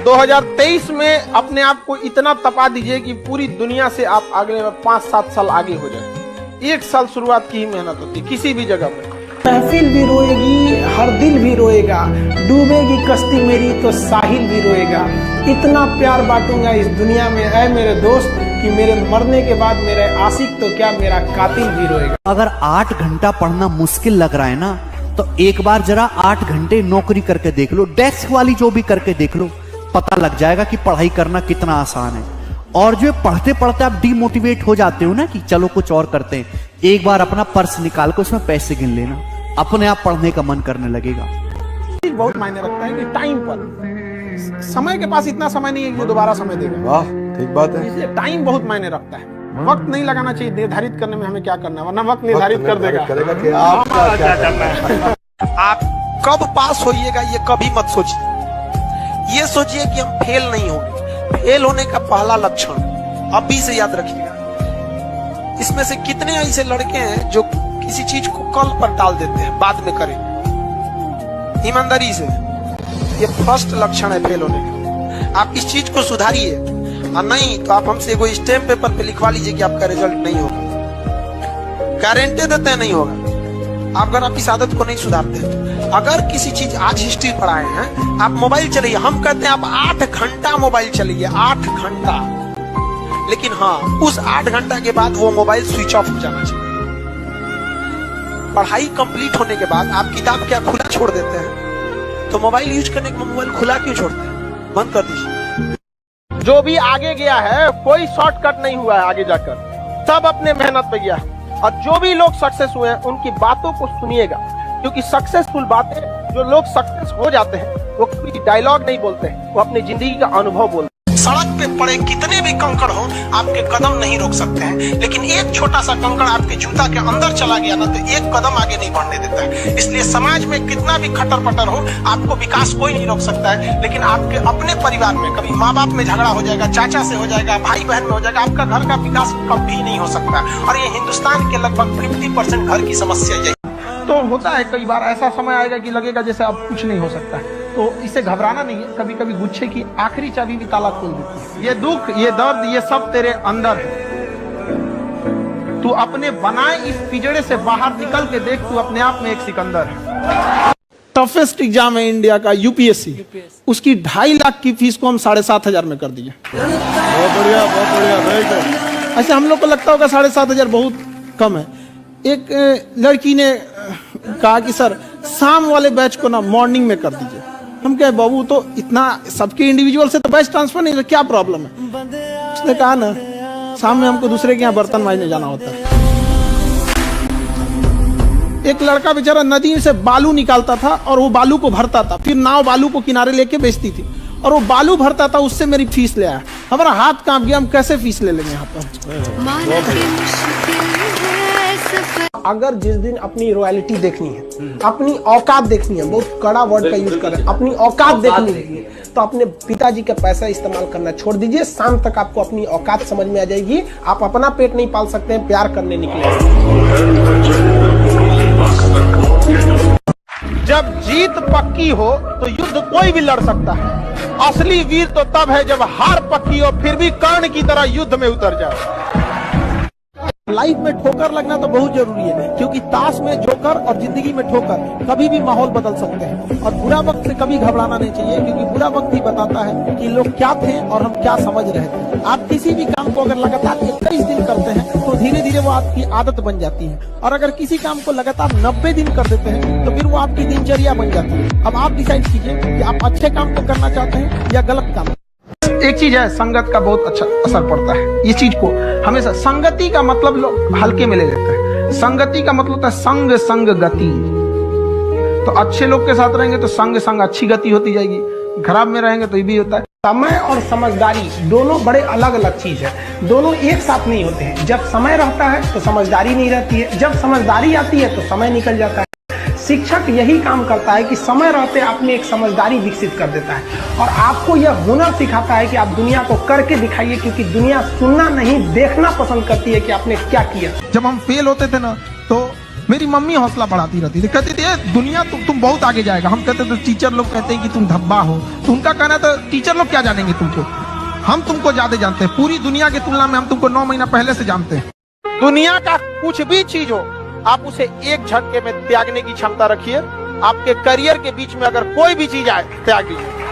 2023 में अपने आप को इतना तपा दीजिए कि पूरी दुनिया से आप अगले 5-7 साल आगे हो जाए। 1 साल शुरुआत की ही मेहनत होती है किसी भी जगह पर। महफिल भी रोएगी, हर दिल भी रोएगा, डूबेगी कश्ती मेरी तो साहिल भी रोएगा। इतना प्यार बांटूंगा इस दुनिया में ऐ मेरे दोस्त कि मेरे मरने के बाद मेरे आशिक तो क्या मेरा कातिल भी रोएगा। अगर 8 घंटा पढ़ना मुश्किल लग रहा है ना, तो एक बार जरा 8 घंटे नौकरी करके देख लो, डेस्क वाली जो भी करके देख लो, पता लग जाएगा कि पढ़ाई करना कितना आसान है। और जो पढ़ते पढ़ते आप डिमोटिवेट हो जाते हो ना कि चलो कुछ और करते हैं, एक बार अपना पर्स निकाल कर उसमें पैसे गिन लेना, अपने आप पढ़ने का मन करने लगेगा। बहुत मायने रखता है कि टाइम पर, समय के पास इतना समय नहीं है कि दोबारा समय देगा। वाह, ठीक बात है। इसलिए टाइम बहुत मायने रखता है। वक्त नहीं लगाना चाहिए निर्धारित करने में हमें क्या करना है, वरना वक्त निर्धारित कर देगा कि आपका क्या करना है। आप कब पास होइएगा ये कभी मत सोचिए, ये सोचिए कि हम फेल नहीं होंगे। फेल होने का पहला लक्षण अभी से याद रखिएगा। इसमें से कितने ऐसे लड़के हैं जो किसी चीज को कल पर टाल देते हैं, बाद में करें। ईमानदारी से, ये फर्स्ट लक्षण है फेल होने का। आप इस चीज को सुधारिए, और नहीं तो आप हमसे कोई स्टैम्प पेपर पे लिखवा लीजिए कि आपका रिजल्ट नहीं होगा। गारंटी देते हैं नहीं होगा अगर आप इस आदत को नहीं सुधारते हैं। अगर किसी चीज आज हिस्ट्री पढ़ाए हैं, आप मोबाइल चलाइए, हम कहते हैं आप 8 घंटा मोबाइल चलाइए, 8 घंटा। लेकिन हाँ, उस 8 घंटा के बाद वो मोबाइल स्विच ऑफ हो जाना चाहिए। पढ़ाई कंप्लीट होने के बाद आप किताब क्या खुला छोड़ देते हैं, तो मोबाइल यूज करने के मोबाइल खुला क्यों छोड़ते हैं? बंद कर दीजिए। जो भी आगे गया है कोई शॉर्टकट नहीं हुआ है आगे जाकर, सब अपने मेहनत पे गया। और जो भी लोग सक्सेस हुए हैं उनकी बातों को सुनिएगा, क्योंकि सक्सेसफुल बातें, जो लोग सक्सेस हो जाते हैं वो कोई डायलॉग नहीं बोलते हैं, वो अपनी जिंदगी का अनुभव बोलते हैं। सड़क पे पड़े कितने भी कंकड़ हो, आपके कदम नहीं रोक सकते हैं, लेकिन एक छोटा सा कंकड़ आपके जूता के अंदर चला गया ना, तो एक कदम आगे नहीं बढ़ने देता है। इसलिए समाज में कितना भी खटर पटर हो, आपको विकास कोई नहीं रोक सकता है। लेकिन आपके अपने परिवार में कभी माँ बाप में झगड़ा हो जाएगा, चाचा से हो जाएगा, भाई बहन में हो जाएगा, आपका घर का विकास कभी नहीं हो सकता। और ये हिंदुस्तान के लगभग 50% घर की समस्या है। तो होता है कई बार ऐसा समय आएगा कि लगेगा जैसे अब कुछ नहीं हो सकता है, तो इससे घबराना नहीं है। कभी कभी गुच्छे की आखिरी चाबी भी ताला खोल देती है। ये दुख, ये दर्द, ये सब तेरे अंदर है। तू अपने बनाए इस पिंजड़े से बाहर निकल के देख, तू अपने आप में एक सिकंदर है। टफेस्ट एग्जाम है इंडिया का यूपीएससी, उसकी 2.5 लाख की फीस को हम 7,500 में कर दिए। बहुत बढ़िया, बहुत बढ़िया, वेरी गुड। ऐसे हम लोग को लगता होगा 7,500 बहुत कम है। एक लड़की ने कहा कि सर शाम वाले बैच को ना मॉर्निंग में कर दीजिए। हम कहे बाबू तो इतना सबके इंडिविजुअल से तो बैच ट्रांसफर नहीं, क्या प्रॉब्लम है? उसने कहा ना शाम में हमको दूसरे के यहाँ बर्तन मांजने जाना होता है। एक लड़का बेचारा नदी से बालू निकालता था और वो बालू को भरता था, फिर नाव बालू को किनारे लेके बेचती थी, और वो बालू भरता था, उससे मेरी फीस ले आया। हमारा हाथ कांप गया, हम कैसे फीस ले लेंगे यहाँ पर? अगर जिस दिन अपनी रॉयल्टी देखनी है, अपनी औकात देखनी है, बहुत कड़ा वर्ड का यूज करें, अपनी औकात देखनी है, तो अपने पिताजी का पैसा इस्तेमाल करना छोड़ दीजिए। शाम तक आपको अपनी औकात समझ में आ जाएगी। आप अपना पेट नहीं पाल सकते हैं, प्यार करने निकले। जब जीत पक्की हो तो युद्ध कोई भी लड़ सकता है। असली वीर तो तब है जब हार पक्की हो फिर भी कर्ण की तरह युद्ध में उतर जाए। लाइफ में ठोकर लगना तो बहुत जरूरी है, क्योंकि ताश में जोकर और जिंदगी में ठोकर कभी भी माहौल बदल सकते हैं। और बुरा वक्त से कभी घबराना नहीं चाहिए, क्योंकि बुरा वक्त ही बताता है कि लोग क्या थे और हम क्या समझ रहे थे। आप किसी भी काम को अगर लगातार 21 दिन करते हैं तो धीरे धीरे वो आपकी आदत बन जाती है, और अगर किसी काम को लगातार 90 दिन कर देते हैं तो फिर वो आपकी दिनचर्या बन जाती है। अब आप डिसाइड कीजिए कि आप अच्छे काम को करना चाहते हैं या गलत काम। एक चीज है, संगत का बहुत अच्छा असर पड़ता है। ये चीज को हमेशा, संगति का मतलब लोग हल्के में ले लेते हैं। संगति का मतलब होता है संग संग गति। तो अच्छे लोग के साथ रहेंगे तो संग संग अच्छी गति होती जाएगी, खराब में रहेंगे तो ये भी होता है। समय और समझदारी दोनों बड़े अलग अलग चीज है, दोनों एक साथ नहीं होते हैं। जब समय रहता है तो समझदारी नहीं रहती है, जब समझदारी आती है तो समय निकल जाता है। शिक्षक यही काम करता है कि समय रहते आप में एक समझदारी विकसित कर देता है, और आपको यह हुनर सिखाता है कि आप दुनिया को करके दिखाइए, क्योंकि दुनिया सुनना नहीं देखना पसंद करती है कि आपने क्या किया। जब हम फेल होते थे ना, तो मेरी मम्मी हौसला बढ़ाती रहती थी, कहती थी "ए, दुनिया तुम बहुत आगे जाएगा"। हम कहते तो टीचर लोग कहते हैं कि तुम धब्बा हो, तो उनका कहना था टीचर लोग क्या जानेंगे तुमको, हम तुमको ज्यादा जानते हैं, पूरी दुनिया की तुलना में हम तुमको 9 महीना पहले से जानते हैं। दुनिया का कुछ भी चीज हो, आप उसे एक झटके में त्यागने की क्षमता रखिए। आपके करियर के बीच में अगर कोई भी चीज आए, त्याग दीजिए।